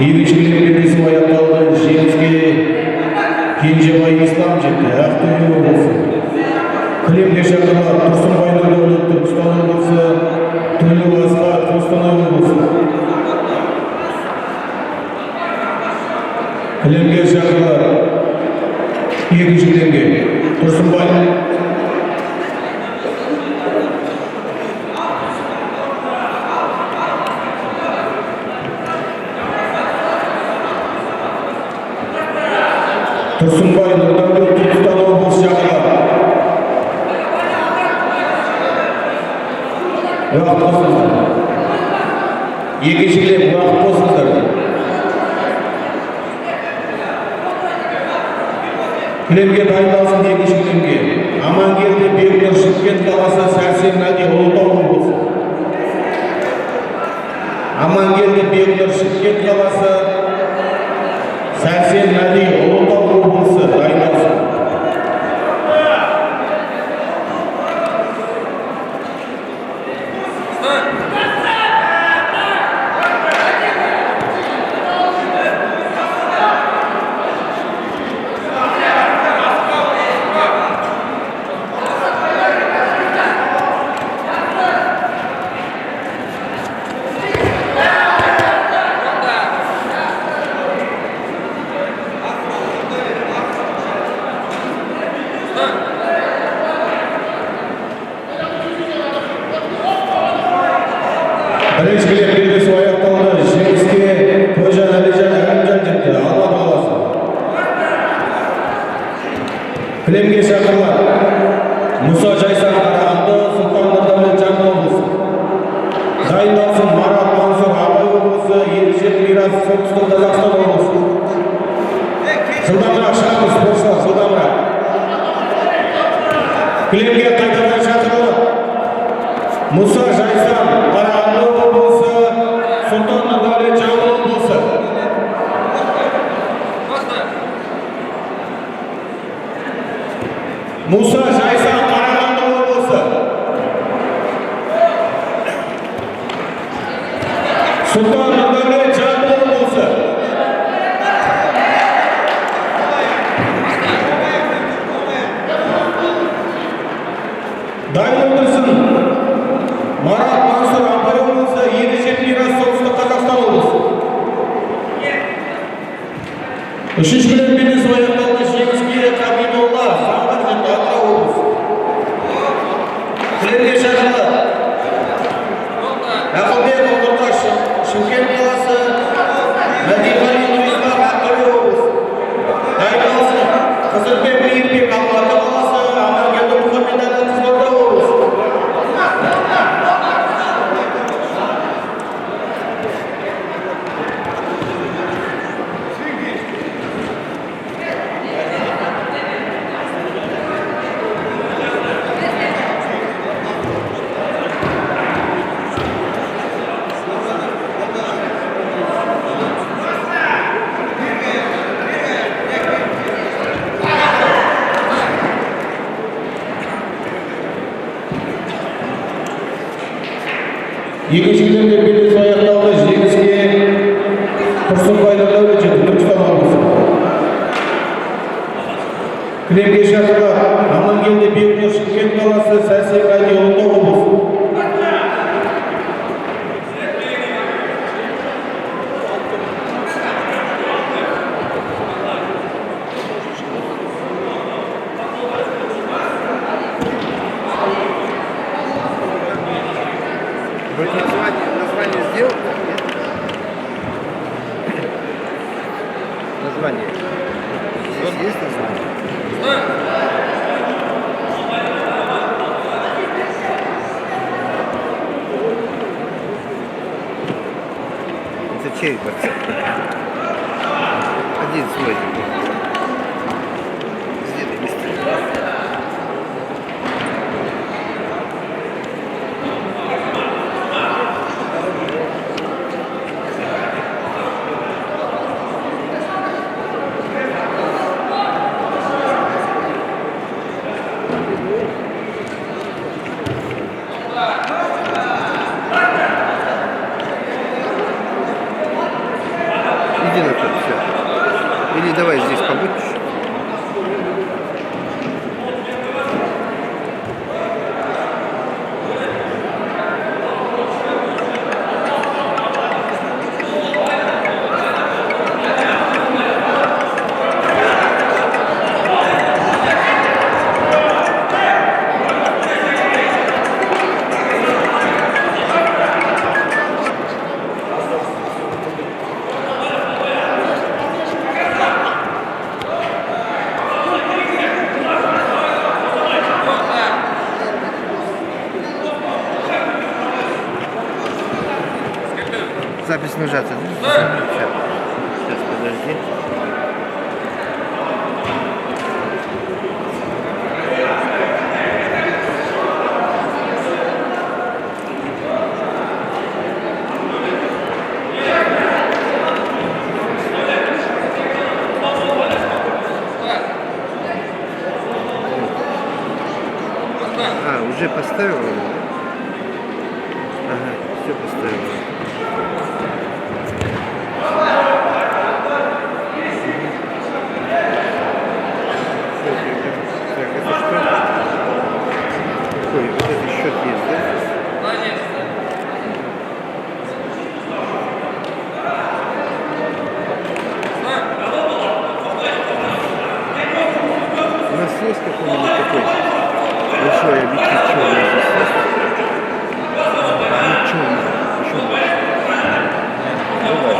Егіншілік белдесу аяқталды. Жеңіске Кенжебай Ислам жетті. Ақтөбе облысы. Кілемге шақырылған Тұрсынбай Нұрдәулет Түркістан облысы, Төлеу Асқар Қостанай облысы. Кілемге шақырылған екінші кілемге Тұрсынбай Нұрдәулет Түркістан облысы шақырылған. Уақыт қосыңыздар. Екінші кілем уақыт қосыңыздар. Кілемге дайындалсын екінші кілемге. Амангелді Бекнұр Шымкент қаласы, Сәрсен Нади Ұлытау облысы. Амангелді Бекнұр Шымкент қаласы, Сәрсен Нади Ұлытау облысы дайындалсын. Бірінші кілем белдесу аяқталды. Жеңіске Тойжан Әлижан Әлімжан жетті. Алматы қаласы. Кілемге шақырылған Мұса Жайсан Қарағанды, Сұлтан Нұрдәулет Жамбыл облысы. Дайындалсын Марат Мансұр Абай облысы, Ережеп Мирас солтүстік Қазақстан облысы. Жылдамырақ шығамыз, спортшылар, жылдамырақ. Кілемге қайтадан шақырылған Мұса Жайсан Қарағанды облысы, Сұлтан Нұрдәулет Жамбыл облысы. Мұса Жайсан Қарағанды облысы, Сұлтан Нұрдәулет Жамбыл облысы. Дайын отырсын Марат Мансұр Абай облысы, Ережеп Мирас солтүстік Қазақстан облысы. Үшінші кілем белдесу аяқталды. Жеңіске Қабидолла Самғар жетті. Атырау облысы. Кілемге шақырылған Ақылбек Нұрташ Шымкент қаласы, Мәдиғали Нұрислам Ақтөбе облысы. Дайындалсын Қызылбек Мейірбек Алматы қаласы, Амангелді Мұхамедәлі Қызылорда облысы. Екінші кілемге белдесу аяқталды. Жеңіске Тұрсынбай Нұрдәулет жетті. Түркістан облысы. Кілемге шақырылған Амангелді Бекнұр Шымкент қаласы, Сәрсен Нади Ұлытау облысы. Название сделал? Название. Здесь есть название? Это чей борцов? Один свой. Сделай быстрее. Иди на тот, все. Или давай здесь побудь. Запись нажата, да? Сейчас, подожди. А, уже поставила? Ага, все поставила. Так, это что? Какой? Вот этот счет есть, да? У нас есть какой-нибудь такой большой объектив черный здесь есть? Ну, черный. Еще больше. Давай.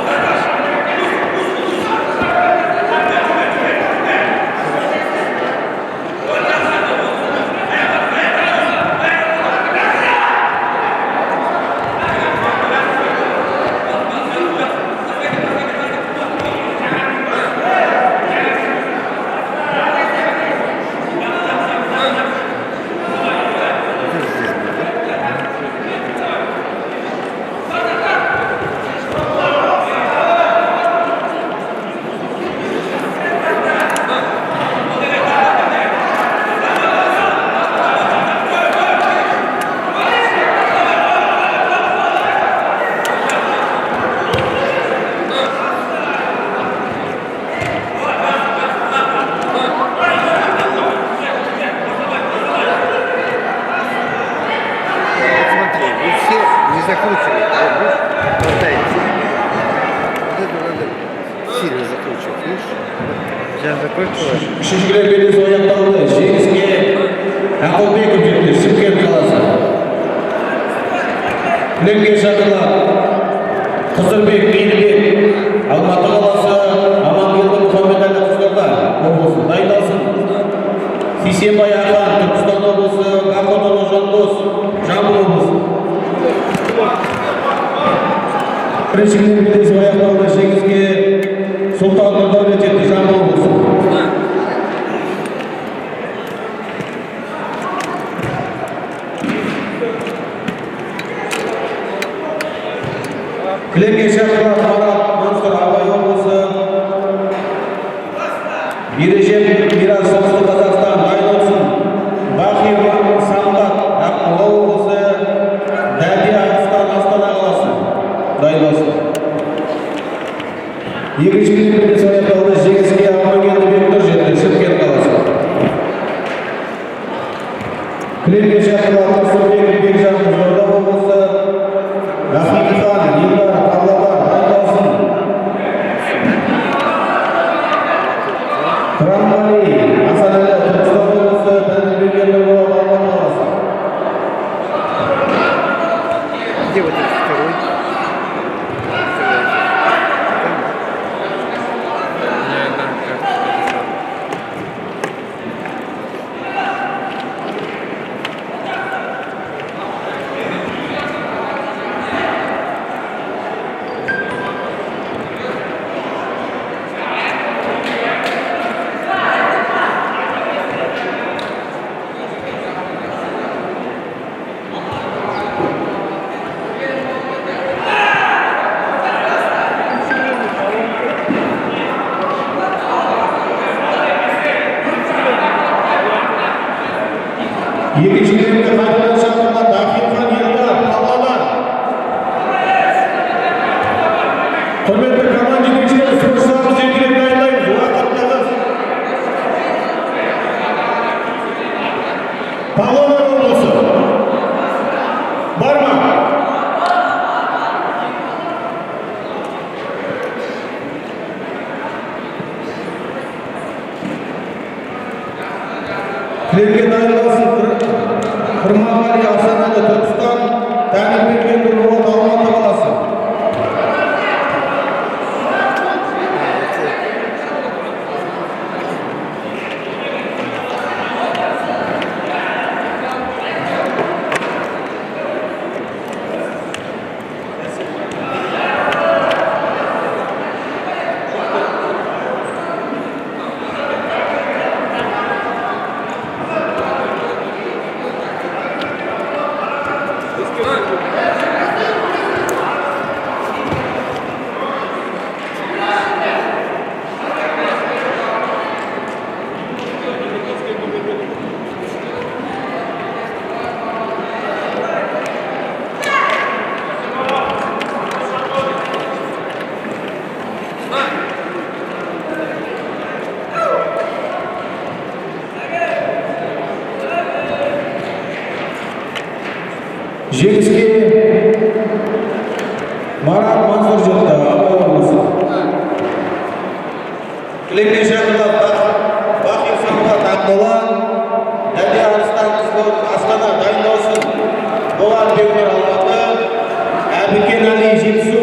Закручивать, болтается. Вот это надо сильно закручивать, видишь? Сейчас закручиваешь. Үшіншілер белдесу аяқталды. Жеңіске Ақылбеков жетті, Шымкент қаласы. Кілемге шақырылады Қызырбек Бейдібек, Алматы қаласы, Амангелді Мұхаммедәлі Қызылорда облысы. Дайындалсын. Сейсенбай Ақан, Түркістан облысы, Бақытұлы Жандос, Жамбыл облысы. Бірінші белдесу аяқталды. Жеңіске Сұлтан Нұрдәулет жетті, Жамбыл облысы. Кілемге шақырылады Марат Мансұр, Абай облысы. Бережеп Мирас, Солтүстік Қазақстан, Дайындалсын. Бахир Самғат, Ақмола облысы. Дәлия Арыстан, Астана қаласы. Дайындалсын. Екінші белдесу аяқталды. Жеңіске Амангелді Бектұр жетті, Шымкент қаласы. Кілемге шақырылады Тұрсынбек Бекжан, Қызылорда облысы. Рахимхан, Елдар, Павлодар, Дайындалсын. Қыранғали, Асанәлі, Түркістан облысы. Тәңірберген Нұрболат, Алматы қаласы. Где вот этот второй? Екінші белдесуге қайтадан шақырылады Рахимхан, Елдар, Павлодар. Құрметті команда жетекшілері, спортшыларымызды ертерек дайындаймыз. Уақыттағыз. Павлодар облысы. Бар ма? Кілемге дайындалсын. Құрманғали Асанәлі Түркістан, Тәңірберген Нұрболат Алматы қаласы. Жеңіске Марат Мансұр жетті, Абай облысы. Кілемге шақырылады Бақир Самғат Ақмола, Дәде Арыстан Астана дайындалсын. Болат Бекмер Алматы, Әбікен Али Жетісу.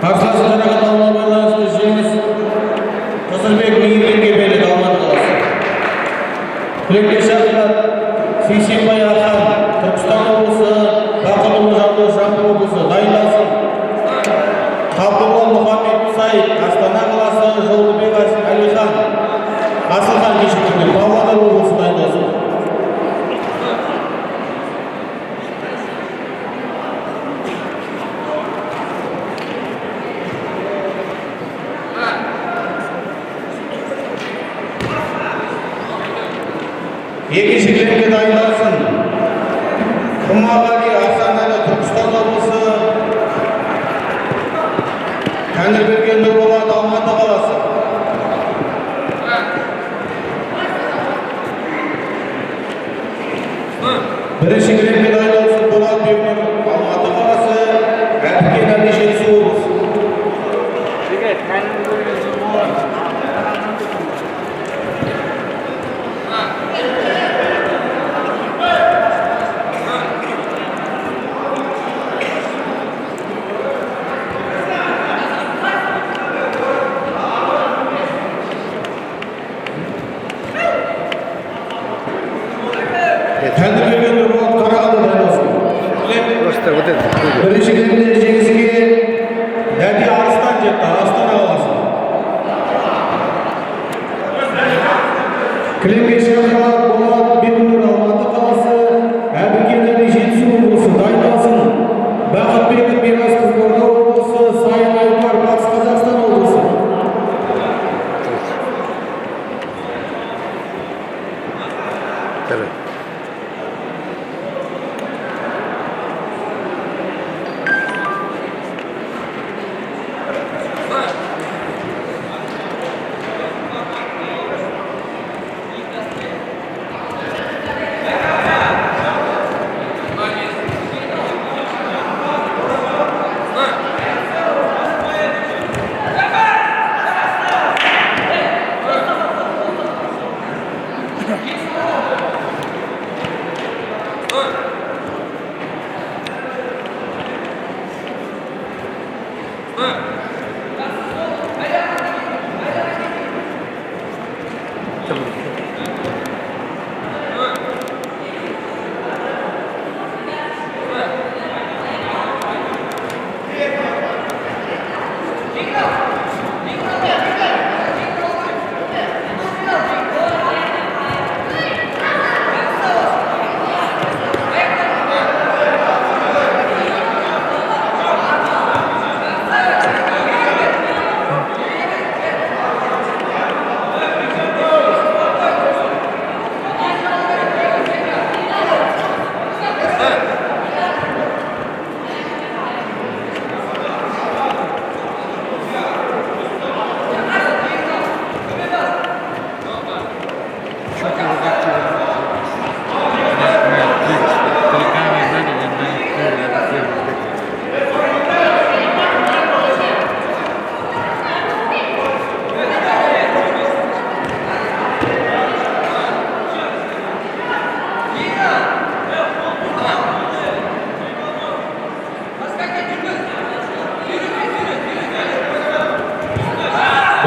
Қарсыласын жарақат алуға байланысты жеңіс Қызырбек Мейірбекке берілді, Алматы қаласы. Кілемге шақырылады Сейсенбай Ахан, Түркістан облысы, Бақылұлы Жамбыл облысы дайындалсын. Қабдолла Мұхаммед Саид, Астана қаласы, Жолдыбек Әлихан, Асылхан кешіктерінен Павлодар облысы дайындалсын. Екінші кілемге дайындалсын. Құрманғали Асанәлі Түркістан облысы, Тәңірберген Нұрболат Алматы қаласы. Бірінші кілемге дайындалсын. Болат Бекмер Алматы қаласы, Әбікен Али Жетісу облысы.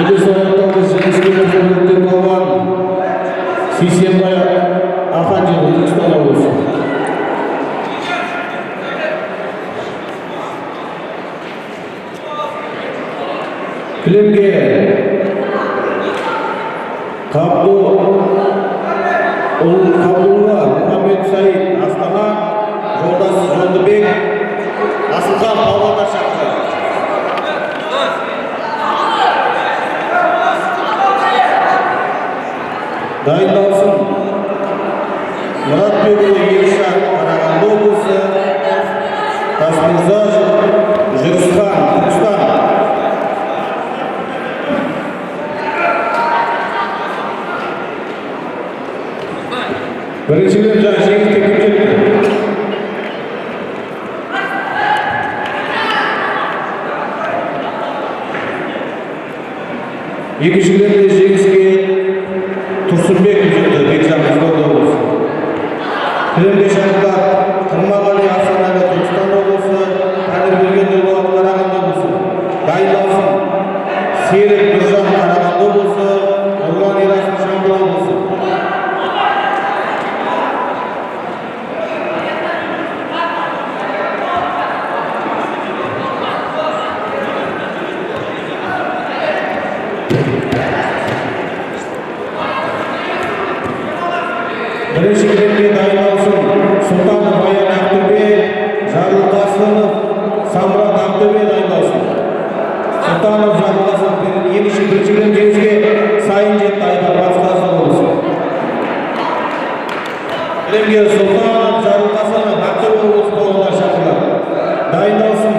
İdris Ayak'ta жеңіске қызметте болған Сейсенбай Аханжел Түркістан облысы. Кілемге Қабдулла Мұхаммед Саид Астана, Жолдас Жолдыбек Асылхан Павлодар шақырады. Дайындалсын Мұратбекұлы Ершат, Қарағанды облысы, Тасмырза Жүрісхан, Түркістан. Біріншіден жеңіске кім жетті? Екіншіден жеңіске Тұрсынбек жетті, Бекжан Қызылорда облысы. Кілемге шақырылған Құрманғали Асанәлі Түркістан облысы, Тәңірберген Нұрболат Қарағанды облысы. Дайындалсын Серік Нұржан Қарағанды облысы, Нұрлан Ерасыл Жамбыл облысы. Бірінші кілемге дайындалсын Сұлтанов Аян Ақтөбе, Жарылқасынов Самрат Ақтөбе дайындалсын. Сұлтанов Жарылқасынов бірінші кілем жеңіске Сайын жетті, Айдар Батыс Қазақстан облысы. Кілемге Сұлтанов Жарылқасынов Ақтөбе облысы болуына шақырылады. Дайындалсын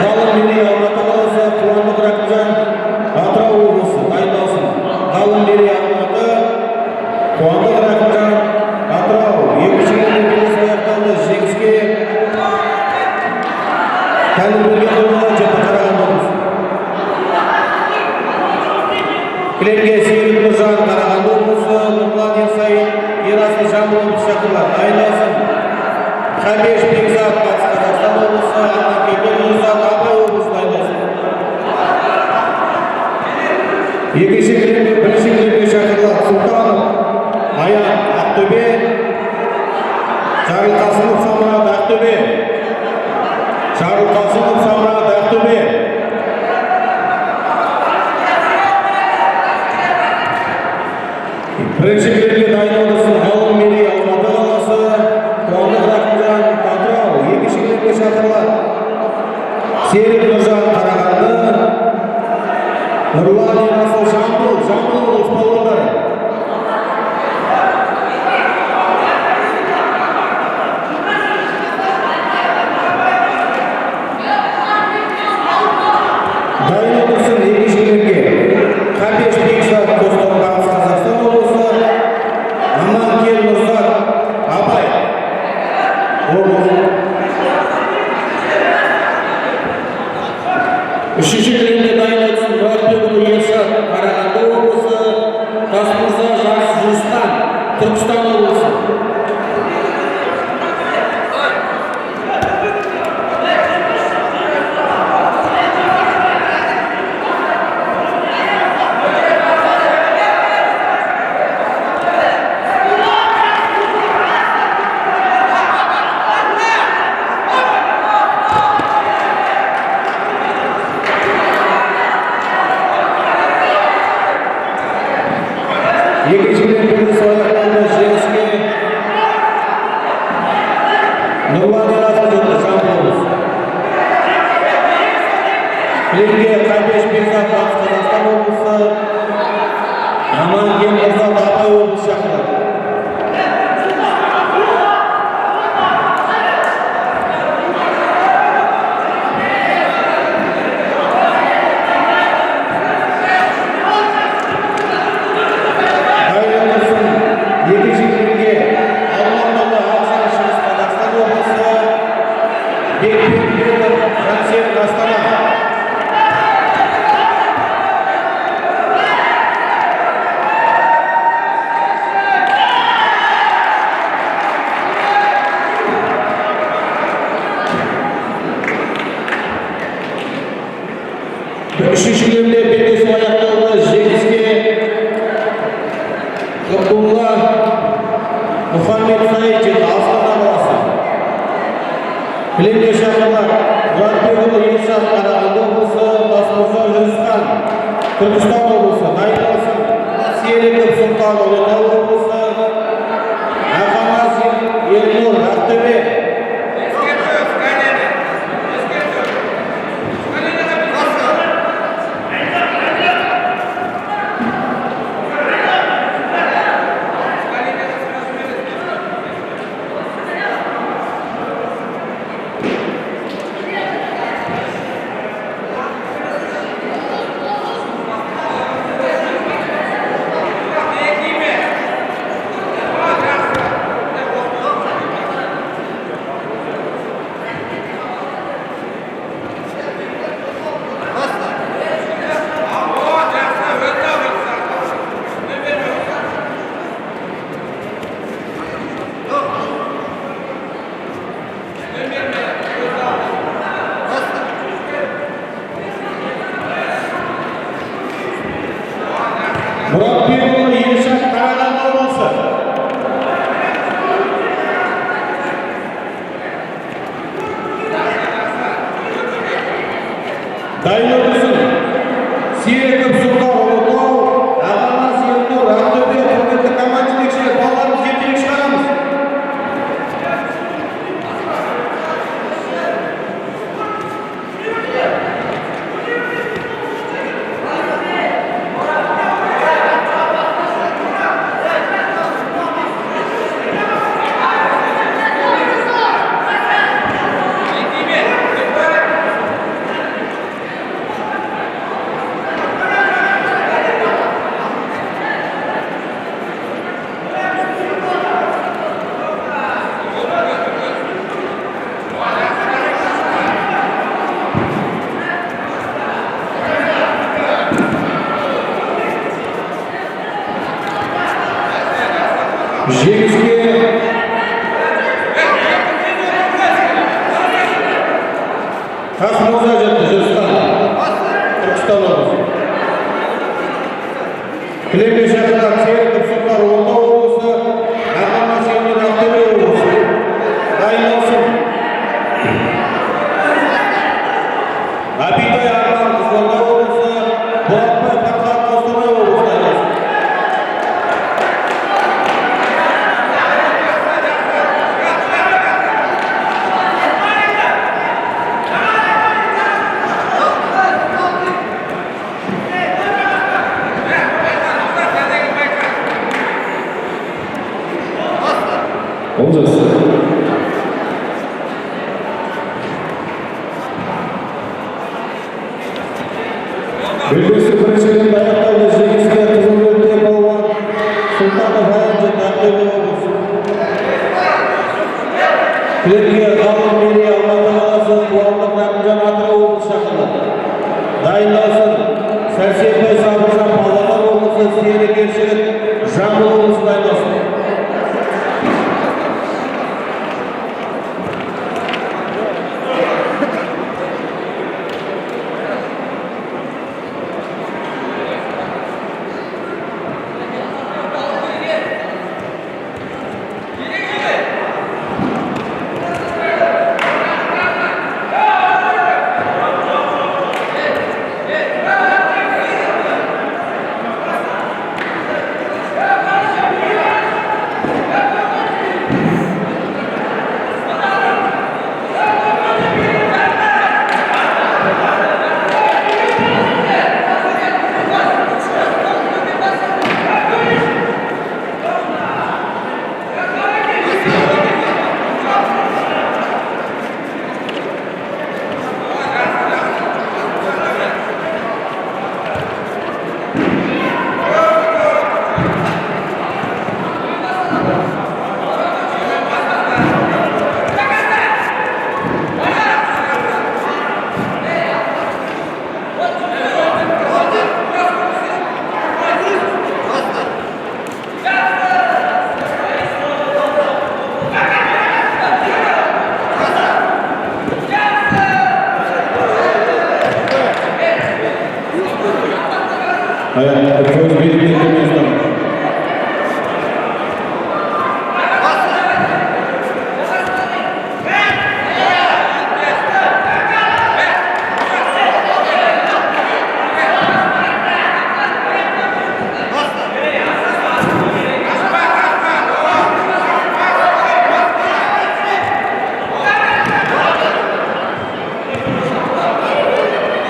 Ғалым Мерей Алматы қаласы, Қуандық Рақымжан Атырау облысы. Дайындалсын Ғалым Мерей Алматы, Қуандық Рақымжан Атырау. Екінші кілемге аяқталды. Жеңіске Тәңірберген Нұрболат жетті, Қарағанды облысы. Кілемге Серік Нұржан Қарағанды облысы, Нұрлан Ерсайын Ерасыл Жамбыл облысы шақырылады. Дайындалсын Қабеш Бекзат Батыс Қазақстан облысы, Ақтөбе Нұрзат Абай облысы. Дайындалсын. Екінші кілемге бірінші кілемге шақырылады. Сұлтанов Аян Ақтөбе, Жарылқасынов Самрат Ақтөбе. Жарылқасынов Самрат Ақтөбе. Бірінші кілемге дайындалсын Ғалым Мерей Алматы қаласы, Қуандық Рақымжан Атырау. Екінші кілемге шақырылады Серік Нұржан Қарағанды, Нұрлан Ерасыл Жамбыл облысы палуандары. Дайындалсын екінші кілемге Қабеш Бекзат Қостанай Батыс Қазақстан облысы, Аманкел Нұрзат Абай облысы. Үшінші кілемге дайындалсын Мұратбекұлы Ершат Қарағанды облысы, Тасмырза Жүрісхан Түркістан облысы. Екінші кілемге аяқталды. Жеңіске Нұрлан Ерасыл жетті, Жамбыл облысы. Кілемге Қабеш Бекзат Батыс Қазақстан облысы, Аманкел Нұрзат Абай облысы шақырылады. Екінші кілемге Алматылы Ақжан Шығыс Қазақстан облысы, Бекбек Жансен Астана. Üçüncü bölümde belgesel ayaklarında Jenske Abdullah Muhammed Said жетті Астана қаласы. Кілемге шақырылар Мұратбекұлы Елшат Қарағанды облысы, Тасмұрза Жүрісхан Түркістан облысы, дайындалсын Серіков Сұлтан Ұлытау облысы, Ақамаз Елнұр Ақтөбе. Мұратбекұлы Елшат Қарағанды облысы. Дайындалсын Серіков Сұлтан Ұлытау, Ақамаз Елнұр Ақтөбе. Құрметті команда жетекшілері, балаларымызды ертелік шығарамыз. Жеңіске Тасмұрза жетті Жүрісхан Түркістан облысы. Кілемге шақырылар Серіков Сұлтан Ұлытау облысы, Ақамаз Елнұр Ақтөбе облысы. Дайындалсын Абитай Арман Қызылорда облысы, Болатбай Фархат Қостанай облысы. Дайындалсын. Olacağız. Белгісі біріншілігін аяқтауды жеңіске Қызылөрте балуан Сұлтанов Аян жетті Ақтөбе облысы. Кілемге Ғалым Мери Алматы қаласы, Қуандық Рақымжан Атырау облысы шақырылды. Дайындалсын Сәрсенбай Сабыржан Павлодар облысы, Серік Ершігіт Жамбыл облысы. Дайындалсын. Söz verildiği mesutlar.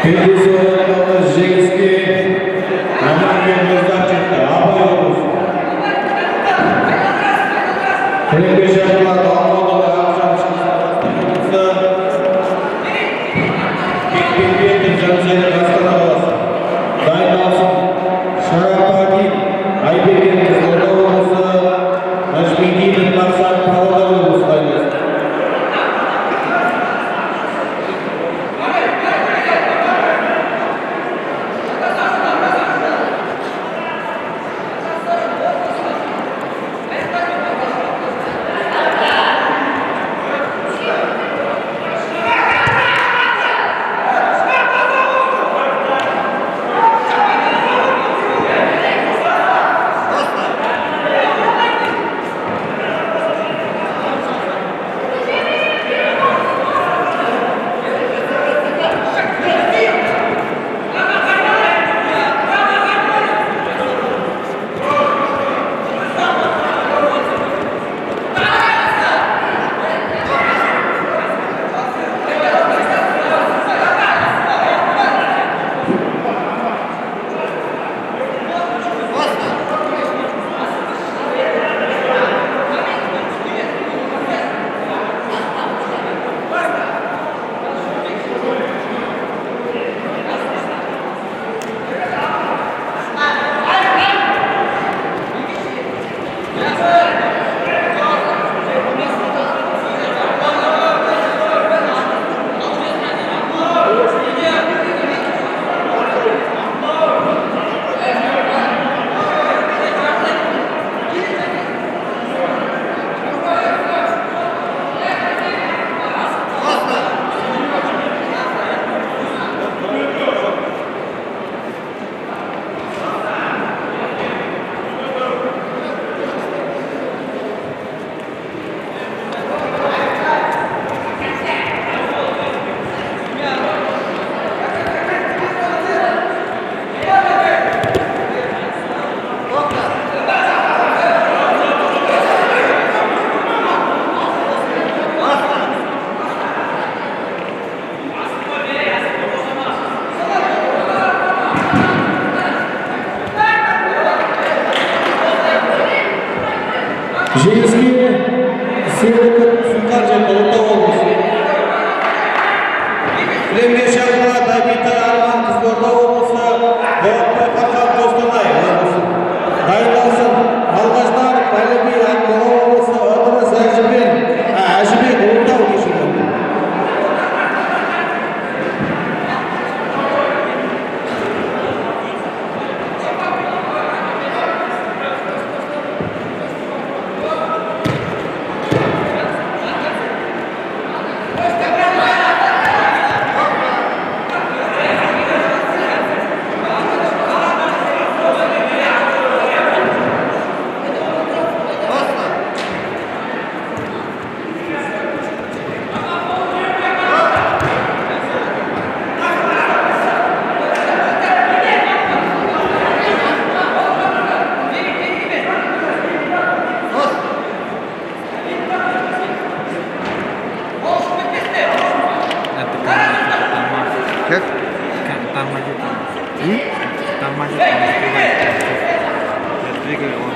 Kendisi oynadığımız Jenski, Anadolu Gözden çıktı. Abay olur. Kırık yaşamlar Anadolu akşam şanslarımızda bir canlıcayla rastına olası. Dayın olsun. Şarapaki, Ayberk'in kızlarda olması, Najmidi'nin maksat paraları olması dayın. Женский сыйлык сунған жерде орта болмыз. Кілемге шақырма Дабита Арман Қызылорда облысы, Болатбай Farqat Қостанай облысы. Дайындалсын Алғашдар Әліби Ақмола облысы, Ыдырыс Әжібек Ұлытау кешені. Как? Там мaju. Hmm? Там мaju. Двигай он.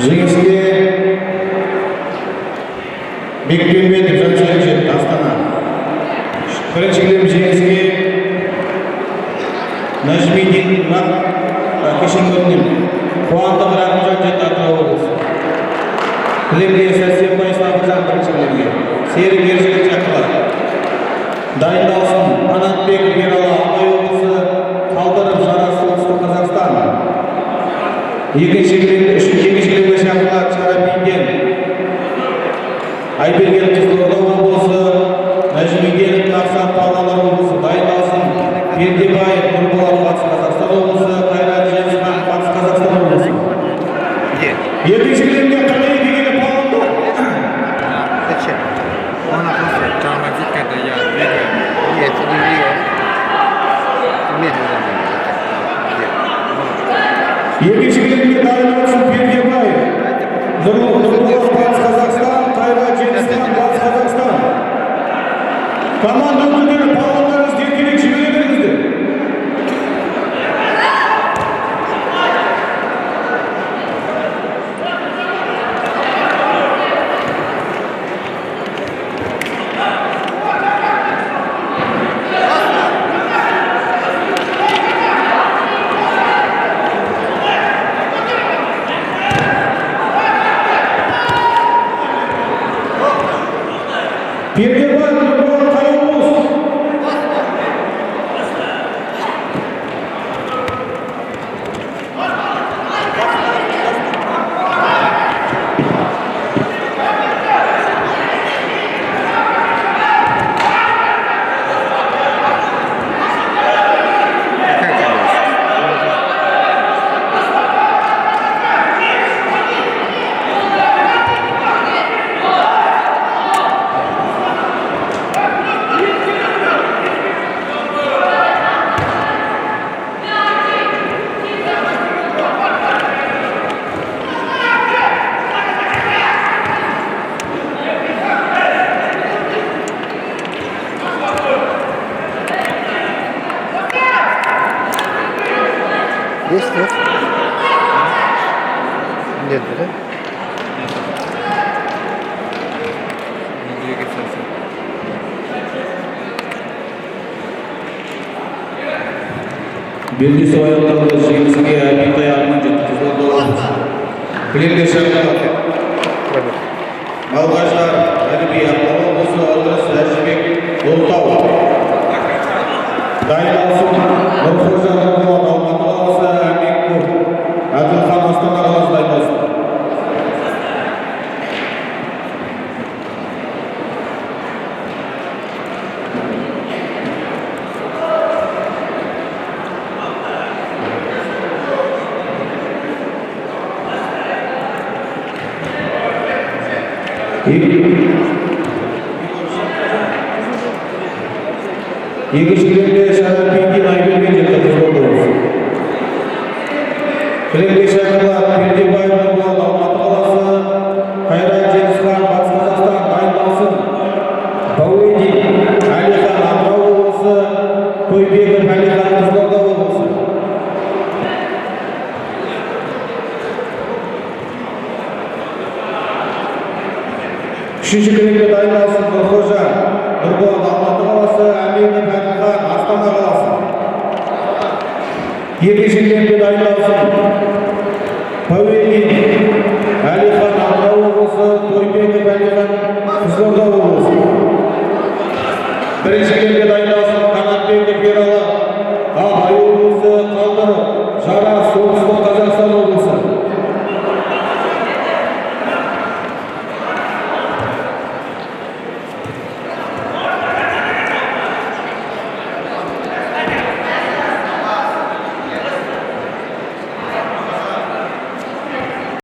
Жеңіске Бекбембетов жөншілік жетті Астана. Бірінші кілем жеңіске Нәжмидин кешен өтінем. Қуандық Рақымжан жетті Атырау облысы. Кілемге Сәрсенбай Сабыржан бірінші кілемге. Серік Ержігіт Жақыла. Дайындалсын Қанатбек Ералы Абай облысы. Қалдырып Жарас солтүстік Қазақстан. Екінші кілемге Шақыла Шарапинден. Айберген Қызылорда облысы. Нәжмиденов Ақсан Павлодар облысы. Дайындалсын Бердебаев Нұрболат Батыс Қазақстан облысы. Қайрат Жеңісхан Батыс Қазақстан облысы. Екінші кілемге Қырғи деген палуандар. Зачем? Он просто тормозит, когда я двигаю. Нет, ты не двигай. Медленно двигай. Екінші кілемге дайындалсын Бердебаев Нұрболат Батыс Қазақстан. Қайрат Жеңісхан Батыс Қазақстан. Команда өкілдері палуандарыңыз еркелік жібере беріңіздер. Бердебаев Нұрболат қай облыс? Есть, нет? Нет, да? Не двигайся. Белдесу аяқталды. Жеңіске Әбитай Арман жетті Қызылорда облысы. Кілемге Шақыла Малғаждар Әліби Ақмола облысы. Алдырыс Әжібек Ұлытау. Дайындалсын Нұрқожа Нұрболат Алматы қаласы. Әмбеков Әділхан Астана қаласы дайындалсын. Екінші кілемге Шарапиндин Айберген жетті Қызылорда облысы. Кілемге Шақыла Бердебаев Нұрболат Алматы қаласы. Қайрат Жеңісхан Батыс Қазақстан. Дайындалсын Бауэдин Әлихан Атырау облысы. Тойбеков Әлихан Қызылорда облысы. Үшінші кілемге дайындалсын Нұрқожа Нұрболат Алматы қаласы. Әмбеков Әділхан Астана қаласы. Екінші кілемге дайындалсын Бауэдин Әлихан